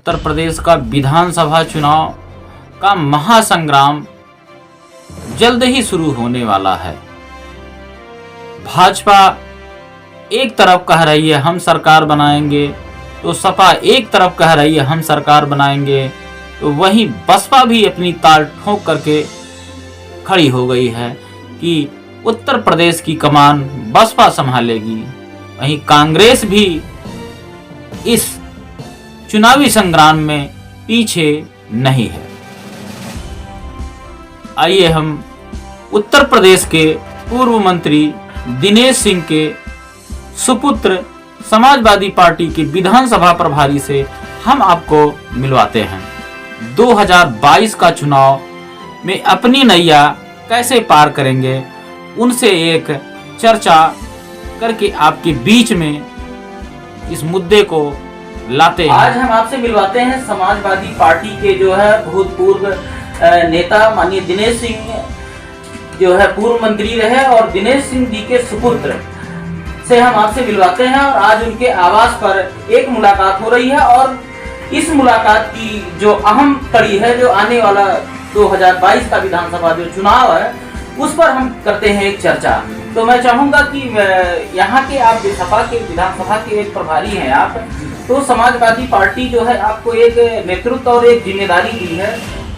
उत्तर प्रदेश का विधानसभा चुनाव का महासंग्राम जल्द ही शुरू होने वाला है। भाजपा एक तरफ कह रही है हम सरकार बनाएंगे, तो सपा एक तरफ कह रही है हम सरकार बनाएंगे, तो वहीं बसपा भी अपनी ताल ठोक करके खड़ी हो गई है कि उत्तर प्रदेश की कमान बसपा संभालेगी। वहीं कांग्रेस भी इस चुनावी संग्राम में पीछे नहीं है। आइए हम उत्तर प्रदेश के पूर्व मंत्री दिनेश सिंह के सुपुत्र समाजवादी पार्टी के विधानसभा प्रभारी से हम आपको मिलवाते हैं। 2022 का चुनाव में अपनी नैया कैसे पार करेंगे, उनसे एक चर्चा करके आपके बीच में इस मुद्दे को लाते हैं। आज हम आपसे मिलवाते हैं समाजवादी पार्टी के जो है भूतपूर्व नेता माननीय दिनेश सिंह जो है पूर्व मंत्री रहे, और दिनेश सिंह जी के सुपुत्र से हम आपसे मिलवाते हैं। और आज उनके आवास पर एक मुलाकात हो रही है, और इस मुलाकात की जो अहम कड़ी है, जो आने वाला 2022 का विधानसभा जो चुनाव है, उस पर हम करते हैं एक चर्चा। तो मैं चाहूंगा कि यहाँ के आप सपा के विधानसभा के एक प्रभारी हैं आप, तो समाजवादी पार्टी जो है आपको एक नेतृत्व और एक जिम्मेदारी दी है,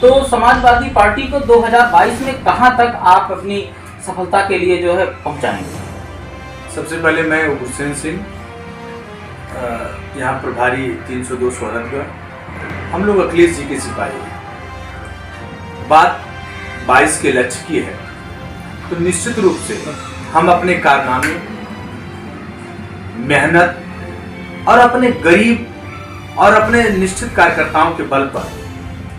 तो समाजवादी पार्टी को 2022 में कहां तक आप अपनी सफलता के लिए जो है पहुंचाएंगे? सबसे पहले मैं हुसैन सिंह, यहाँ प्रभारी 302 शोहरतगढ़। हम लोग अखिलेश जी के सिपाही हैं। बात 22 के लक्ष्य की है, तो निश्चित रूप से हम अपने कारनामे, मेहनत और अपने गरीब और अपने निश्चित कार्यकर्ताओं के बल पर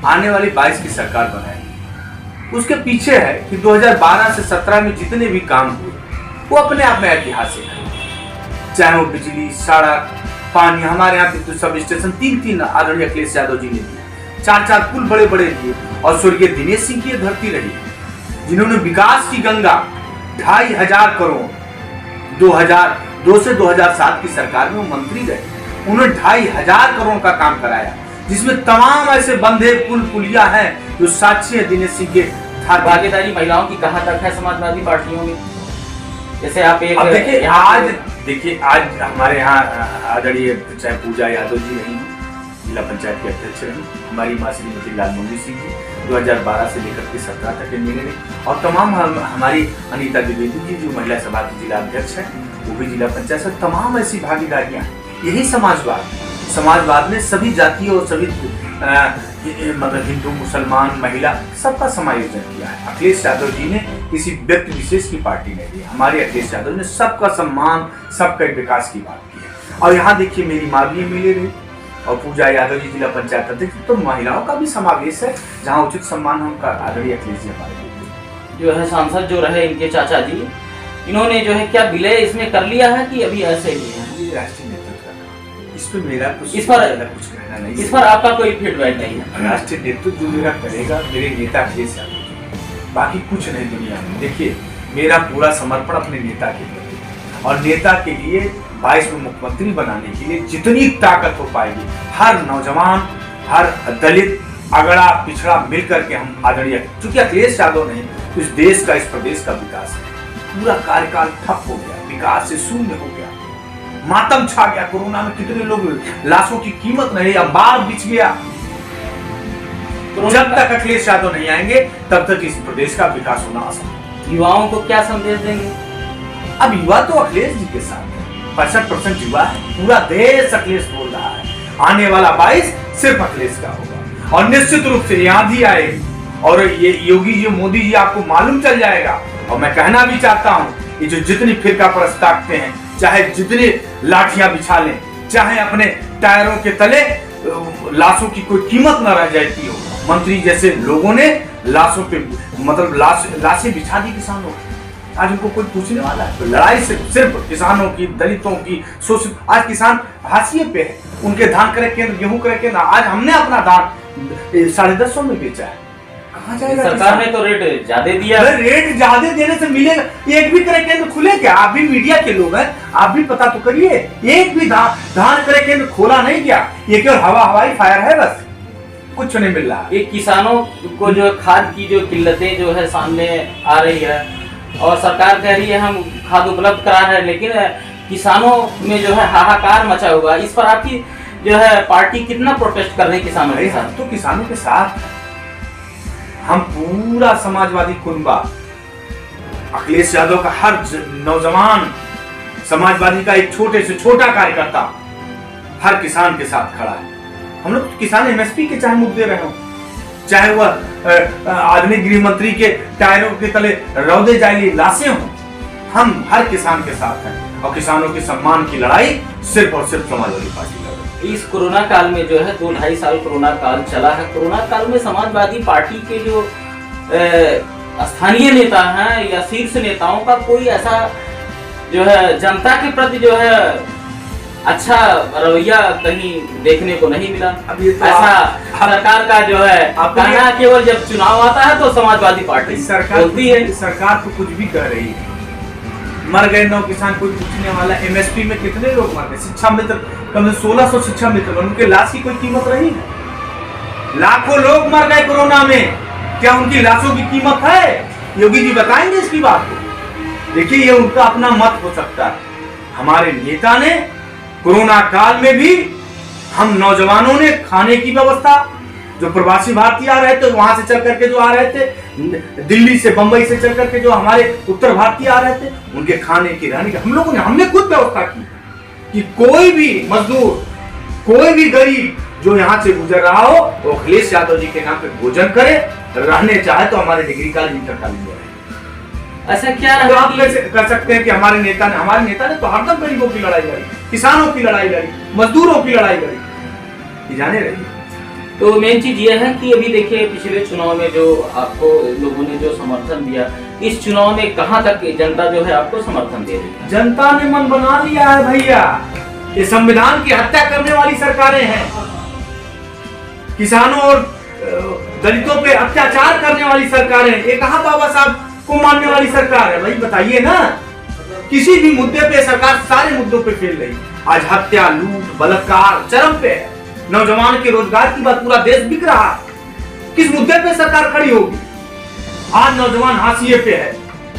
आने वाली 22 की सरकार बनाएंगे। उसके पीछे है कि 2012 से 17 में जितने भी काम हुए वो अपने आप में ऐतिहासिक है। चाहे वो बिजली, सड़क, पानी, हमारे यहाँ विद्युत सब स्टेशन 3 आदरणीय अखिलेश यादव जी ने दिए, 4 पुल बड़े बड़े दिए, और स्वर्गीय दिनेश सिंह की धरती रही जिन्होंने विकास की गंगा 2,500 करोड़ 2002 से 2007 की सरकार में वो मंत्री रहे, उन्होंने 2,500 करोड़ का काम कराया, जिसमें तमाम ऐसे बंधे पुल पुलिया हैं जो साक्षी है दिनेश सिंह के। भागीदारी महिलाओं की कहां तक है समाजवादी पार्टियों में? जैसे आप एक देखिए आज हमारे यहाँ आदरणीय चाहे पूजा यादव जी रही, जिला पंचायत के अध्यक्ष रही, हमारी माँ श्रीमती लालमोहन सिंह जी 2012 से लेकर के 17 तक मिले रहे, और तमाम हमारी अनीता द्विवेदी जी जो महिला सभा की जिला अध्यक्ष है, वो भी जिला पंचायत से। तमाम ऐसी भागीदारियां, यही समाजवाद ने सभी जातियों और सभी मतलब हिंदू, मुसलमान, महिला सबका समायोजन किया है। अखिलेश यादव जी ने किसी व्यक्ति विशेष की पार्टी नहीं दी, हमारे अखिलेश यादव ने सबका सम्मान, सबका विकास की बात की है। और यहाँ देखिए मेरी माँ भी मिले रही, और पूजा यादव जी जिला पंचायत अध्यक्ष, तो महिलाओं का भी समावेश है, जहाँ उचित सम्मान हम आदरणीय अखिलेश जी हमारे जो है सांसद जो रहे इनके चाचा जी, इन्होंने जो है क्या विलय इसमें कर लिया है कि अभी ऐसे ही है? राष्ट्रीय नेतृत्व का इस पर मेरा कुछ कुछ कहना नहीं, इस पर आपका कोई फीडबैक नहीं है। राष्ट्रीय नेतृत्व जो मेरा करेगा मेरे नेता अखिलेश यादव जी, बाकी कुछ नहीं दुनिया में। देखिए मेरा पूरा समर्पण अपने नेता के प्रति, और नेता के लिए 22 में मुख्यमंत्री बनाने के लिए जितनी ताकत हो पाएगी, हर नौजवान, हर दलित, अगड़ा, पिछड़ा मिलकर के हम आदरणीय, चूंकि अखिलेश यादव नहीं तो इस देश का, इस प्रदेश का विकास है। पूरा कार्यकाल ठप हो गया, विकास से शून्य हो गया, मातम छा गया। कोरोना में कितने लोग, लाशों की कीमत नहीं, अंबार बिछ गया। जब तक अखिलेश यादव नहीं आएंगे तब तक इस प्रदेश का विकास होना असंभव। युवाओं को क्या संदेश देंगे? अब युवा तो अखिलेश जी के साथ है, 65% युवा है, पूरा देश अखिलेश बोल रहा है। आने वाला 22 सिर्फ अखिलेश का होगा, और निश्चित रूप से यहाँ भी आएगी, और ये योगी जी, मोदी जी आपको मालूम चल जाएगा। और मैं कहना भी चाहता हूँ, ये जो जितनी फिरका परस्त ताकते हैं, चाहे जितनी लाठियां बिछा लें, चाहे अपने टायरों के तले लाशों की कोई कीमत न रह जाती हो, मंत्री जैसे लोगों ने लाशों पे मतलब लाशें बिछा दी किसानों की, आज उनको कोई पूछने वाला है? तो लड़ाई सिर्फ किसानों की, दलितों की, शोषित, आज किसान हाशिए पे है, उनके धान क्रय केंद्र, गेहूं क्रय केंद्र, आज हमने अपना धान 1050 में बेचा है। कहाँ जाएगा? सरकार ने तो रेट ज्यादा दिया। रेट ज्यादा देने से मिलेगा? एक भी क्रय केंद्र खुले क्या? आप भी मीडिया के लोग हैं, आप भी पता तो करिए। एक भी धान क्रय केंद्र खोला नहीं क्या? ये केवल हवाई फायर है, बस कुछ नहीं मिल रहा। एक किसानों को जो खाद की जो किल्लतें जो है सामने आ रही है और सरकार कह रही है हम खाद उपलब्ध करा रहे हैं, लेकिन किसानों में जो है हाहाकार मचा हुआ। इस पर आपकी जो है पार्टी कितना प्रोटेस्ट कर रही है किसानों के साथ? तो किसानों के साथ हम पूरा समाजवादी कुनबा, अखिलेश यादव का हर नौजवान समाजवादी का एक छोटे से छोटा कार्यकर्ता हर किसान के साथ खड़ा है। हम लोग तो किसान एमएसपी के चाहे मुद्दे रहे हो, चाहे वह आधुनिक गृह मंत्री के टायरों के तले रौदे जाली लाशें हो, हम हर किसान के साथ हैं और किसानों के सम्मान की लड़ाई सिर्फ और सिर्फ समाजवादी पार्टी लड़ रही है। इस कोरोना काल में जो है 2-2.5 साल कोरोना काल चला है। कोरोना काल में समाजवादी पार्टी के जो स्थानीय नेता हैं या शीर्ष नेताओं का कोई ऐसा जो है जनता के प्रति जो है अच्छा रवैया कहीं देखने को नहीं मिला। अब ये तो ऐसा सरकार का जो है कहना केवल जब चुनाव आता है तो समाजवादी पार्टी सरकार बोलती है। सरकार तो कुछ भी कह रही है। मर गए 9 किसान, कोई पूछने वाला? एमएसपी में कितने लोग मर गए? शिक्षा मित्र कम से 1600 शिक्षा मित्र, उनके लाश की कोई कीमत रही? लाखों लोग मर गए कोरोना में, क्या उनकी लाशों की कीमत है? योगी जी बताएंगे इसकी बात को? देखिए, ये उनका अपना मत हो सकता है। हमारे नेता ने कोरोना काल में भी हम नौजवानों ने खाने की व्यवस्था, जो प्रवासी भारतीय आ रहे थे वहां से चल करके जो आ रहे थे, दिल्ली से बंबई से चल करके जो हमारे उत्तर भारतीय आ रहे थे, उनके खाने की रहने की हम लोगों ने हमने खुद व्यवस्था की कि कोई भी मजदूर, कोई भी गरीब जो यहाँ से गुजर रहा हो वो अखिलेश यादव जी के नाम पे भोजन करे, रहने चाहे तो हमारे डिग्री कॉलेज इंटर कॉलेज में। ऐसा क्या तो आप कैसे कर सकते हैं कि हमारे नेता ने तो हरदम गरीबों की लड़ाई लड़ी, किसानों की लड़ाई लड़ी, मजदूरों की लड़ाई लड़ी, जाने रही। तो मेन चीज ये है कि अभी देखिए पिछले चुनाव में जो आपको लोगों ने जो समर्थन दिया, इस चुनाव में कहां तक जनता जो है आपको समर्थन दे रही है? जनता ने मन बना लिया है भैया। ये संविधान की हत्या करने वाली सरकारें हैं, किसानों और दलितों पे अत्याचार करने वाली सरकारें, ये कहां बाबा साहब को मानने वाली सरकार है? भाई बताइए ना, किसी भी मुद्दे पे सरकार सारे मुद्दों पे फेल रही। आज हत्या, लूट, बलात्कार चरम पे है। नौजवान के रोजगार की बात, पूरा देश बिक रहा है। किस मुद्दे पे सरकार खड़ी होगी? आज नौजवान हाशिए पे है।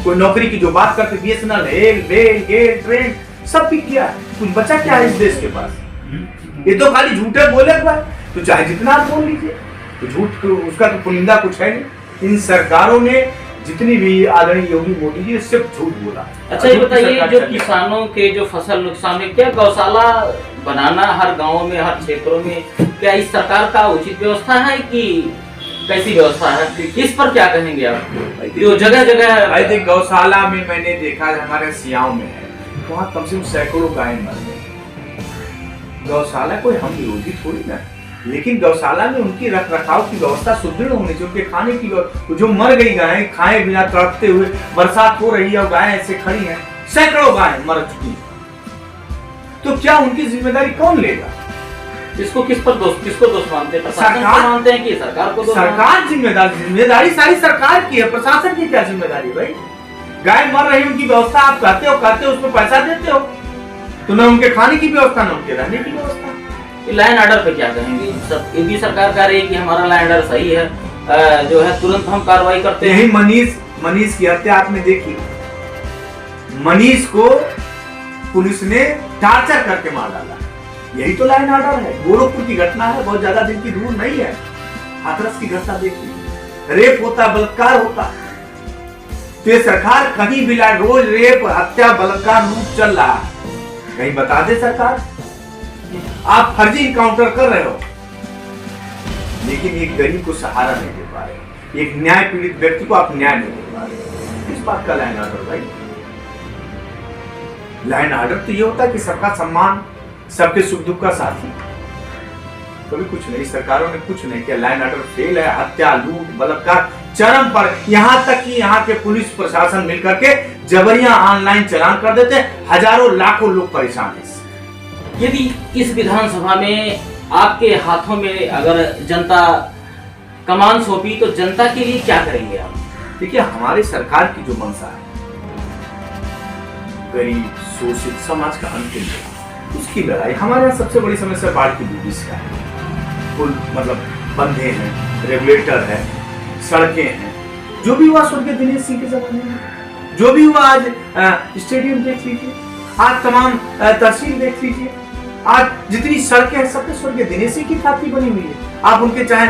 कोई नौकरी की जो बात करते, बीएसएनएल, रेल, गेल, ट्रेन सब बिक गया है। कुछ बचा क्या है इस देश के पास? ये तो खाली झूठे बोले हुआ है, तो चाहे जितना आप बोल लीजिए, तो झूठ उसका तो पुलिंदा कुछ है नहीं। इन सरकारों ने जितनी भी आदरणीय योगी मोदी जी सिर्फ झूठ बोला। अच्छा ये बताइए, जो किसानों के जो फसल नुकसान है, क्या गौशाला बनाना हर गांव में, हर क्षेत्रों में, क्या इस सरकार का उचित व्यवस्था है कि कैसी व्यवस्था है? इस पर क्या कहेंगे आप? जो जगह जगह गौशाला में मैंने देखा, हमारे सियाओं में है, वहाँ कम से कम सैकड़ों गाय मर गई। गौशाला कोई हम विरोधी थोड़ी ना, लेकिन गौशाला में उनकी रख रखाव की व्यवस्था सुदृढ़ होनी चाहिए। उनके खाने की, जो मर गई गायें खाए बिना तड़पते हुए, बरसात हो रही है और गायें ऐसे खड़ी हैं, सैकड़ों गायें मर चुकी, तो क्या उनकी जिम्मेदारी कौन लेगा? किसको दोष मानते हैं? प्रशासन को मानते हैं कि सरकार को? सरकार जिम्मेदारी सारी सरकार की है, प्रशासन की क्या जिम्मेदारी भाई? गाय मर रही, उनकी व्यवस्था आप कहते हो, उसमें पैसा देते हो, तो न उनके खाने की व्यवस्था, न उनके रहने की व्यवस्था। लाइन ऑर्डर पे क्या कहेंगे? ये भी सरकार कह रही है कि हमारा लाइन ऑर्डर सही है, जो है तुरंत हम कार्रवाई करते हैं। यही मनीष की हत्या आपने देखी। मनीष को पुलिस ने टार्चर करके मार डाला, यही तो लाइन ऑर्डर है। गोरखपुर की घटना है, बहुत ज्यादा दिन की दूर नहीं है। हाथरस की घटना देखिए, रेप होता, बलात्कार होता, तो ये सरकार कहीं भी रोज रेप, हत्या, बलात्कार, लूट चल रहा है, कहीं बता दे सरकार। आप फर्जी इनकाउंटर कर रहे हो, लेकिन एक गरीब को सहारा नहीं दे पा रहे, एक न्याय पीड़ित व्यक्ति को आप न्याय नहीं दे पा रहे। किस बात का लाइन ऑर्डर भाई? लाइन ऑर्डर तो ये होता है कि सबका सम्मान, सबके सुख दुख का साथी। कभी कुछ नहीं, सरकारों ने कुछ नहीं किया। लाइन ऑर्डर फेल है, हत्या, लूट, बलात्कार चरम पर, यहाँ तक कि यहाँ के पुलिस प्रशासन मिलकर के जबरिया ऑनलाइन चालान कर देते, हजारों लाखों लोग परेशान है। यदि इस विधानसभा में आपके हाथों में अगर जनता कमान सौंपी तो जनता के लिए क्या करेंगे आप? देखिए, हमारी सरकार की जो मंशा है, गरीब शोषित समाज का अंतिम है, उसकी लड़ाई। हमारे यहाँ सबसे बड़ी समस्या बाढ़ की डूबिश का है। पुल मतलब बंधे हैं, रेगुलेटर है, सड़कें हैं। जो भी हुआ स्वर्गीय दिनेश सिंह के जमाने में, जो भी हुआ आज स्टेडियम देख लीजिए, आज तमाम तहसील देख लीजिए, आज जितनी सड़कें हैं सब स्वर्गीय दिनेश सिंह की ख्याति बनी हुई है। आप उनके चाहे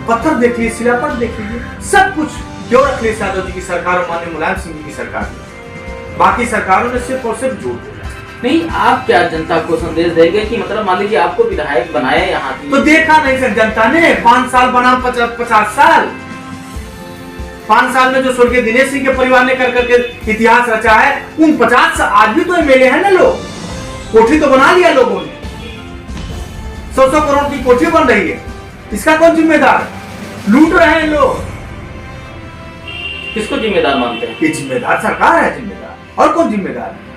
पत्थर देख लीजिए, शिलापट देख लीजिए, सब कुछ क्यों अखिलेश यादव जी की सरकार और माननीय मुलायम सिंह जी की सरकार ने। बाकी सरकारों ने सिर्फ और सिर्फ झूठ बोला। नहीं, आप क्या जनता को संदेश देंगे कि मतलब मान लीजिए आपको विधायक बनाया यहाँ की, तो देखा नहीं सर जनता ने 5 साल बना 50 साल, 5 साल में जो स्वर्गीय दिनेश सिंह के परिवार ने कर करके इतिहास रचा है, उन 50 आज भी तो एमएलए हैं ना लोग, कोठी तो बना लिया लोगों ने, 100 करोड़ की कोठी बन रही है, इसका कौन जिम्मेदार? लूट रहे हैं लोग, किसको जिम्मेदार मानते हैं? ये जिम्मेदार सरकार है, जिम्मेदार और कौन जिम्मेदार है?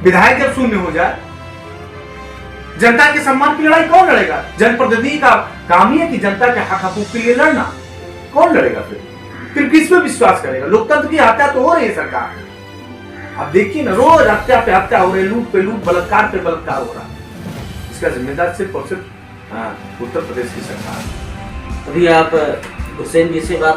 विधायक जब शून्य हो जाए, जनता के सम्मान की लड़ाई कौन लड़ेगा? जनप्रतिनिधि का काम ही है कि जनता के हक हकूक के लिए लड़ना। कौन लड़ेगा फिर किस पे विश्वास करेगा? लोकतंत्र की हत्या तो हो रही है सरकार। अब देखिए ना, रोज हत्या पे हत्या हो रही है, लूट पे लूट, बलात्कार पे बलात्कार हो रहा है। इसका जिम्मेदार सिर्फ और सिर्फ उत्तर प्रदेश की सरकार है। अभी आप हुसैन जी से बात